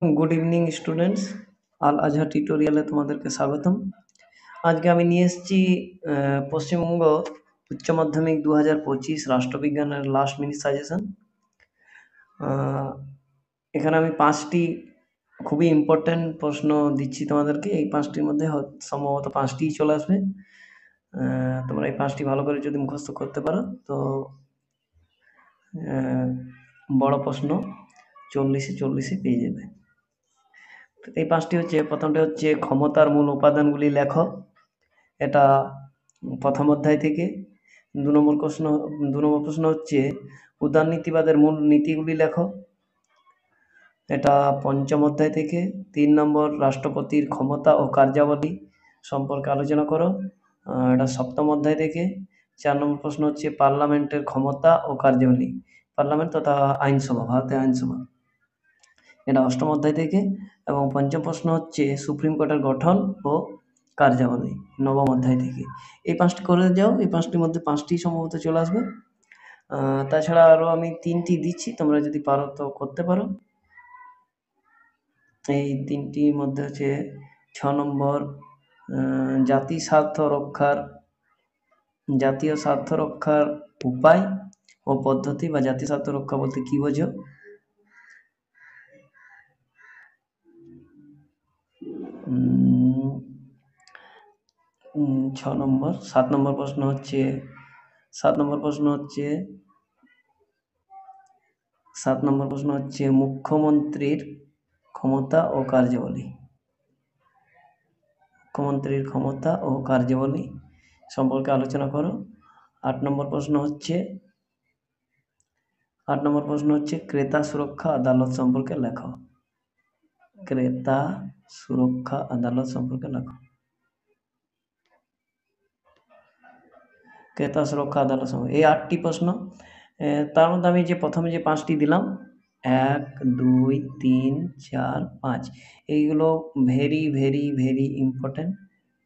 Good evening students, আল আজহার টিউটোরিয়ালে তোমাদেরকে স্বাগতম। আজকে আমি নিয়ে এসেছি পশ্চিমবঙ্গ উচ্চ মাধ্যমিক 2025 রাষ্ট্রবিজ্ঞানের লাস্ট মিনিট সাজেশন। এখানে আমি 5টি খুবই ইম্পর্ট্যান্ট প্রশ্ন দিচ্ছি তোমাদেরকে। এই 5টির মধ্যে সম্ভবত 5টিই চলে আসবে। তোমরা এই 5টি ভালো করে যদি মুখস্থ করতে পারো তো বড় প্রশ্ন 40-এ পেয়ে যাবে। এই 5টি হচ্ছে, প্রথমটা হচ্ছে ক্ষমতার মূল উপাদানগুলি লেখো। এটা প্রথম অধ্যায় থেকে। 2 নম্বর প্রশ্ন হচ্ছে উদারনীতিবাদের মূল নীতিগুলি লেখো। এটা পঞ্চম অধ্যায় থেকে। 3 নম্বর রাষ্ট্রপতির ক্ষমতা ও কার্যাবলী সম্পর্কে আলোচনা করো। এটা সপ্তম অধ্যায় থেকে। 4 নম্বর প্রশ্ন হচ্ছে পার্লামেন্টের ক্ষমতা ও কার্যাবলী। পার্লামেন্ট তথা আইনসভা, ভারতের আইনসভা, এটা অষ্টম অধ্যায় থেকে। এবং পঞ্চম প্রশ্ন হচ্ছে সুপ্রিম কোর্টের গঠন ও কার্যাবলী, নবম অধ্যায় থেকে। এই 5টি করে যাও। এই 5টির মধ্যে 5টি সম্ভবত চলে আসবে। তাছাড়া আরও আমি 3টি দিচ্ছি, তোমরা যদি পারো তো করতে পারো। এই 3টির মধ্যে হচ্ছে 6 নম্বর জাতীয় স্বার্থ রক্ষার উপায় ও পদ্ধতি, বা জাতীয় স্বার্থ রক্ষা বলতে কি বোঝো। 6 নম্বর। 7 নম্বর প্রশ্ন হচ্ছে মুখ্যমন্ত্রীর ক্ষমতা ও কার্যাবলী। মুখ্যমন্ত্রীর ক্ষমতা ও কার্যাবলী সম্পর্কে আলোচনা করো। 8 নম্বর প্রশ্ন হচ্ছে ক্রেতা সুরক্ষা আদালত সম্পর্কে লেখো। ক্রেতা সুরক্ষা আদালত সম্পর্কে লেখো। ক্রেতা সুরক্ষা আদালত সম্পর্কে এই 8টি প্রশ্ন। তার মধ্যে আমি যে প্রথমে যে 5টি দিলাম, 1, 2, 3, 4, 5, এইগুলো ভেরি ভেরি ভেরি ইম্পর্টেন্ট।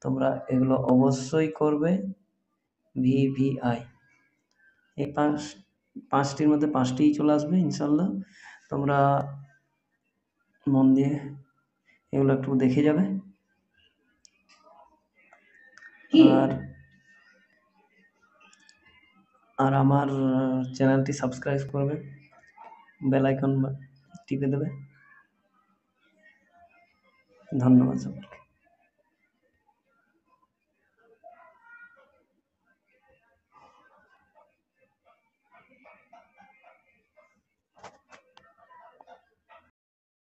তোমরা এগুলো অবশ্যই করবে। VVI এই 5টির মধ্যে 5টিই চলে আসবে ইনশাল্লাহ। তোমরা মন দিয়ে এগুলো একটু দেখে যাবে। আর আমার চ্যানেলটি সাবস্ক্রাইব করবে, বেল আইকন টিপে দেবে। ধন্যবাদ সকলকে।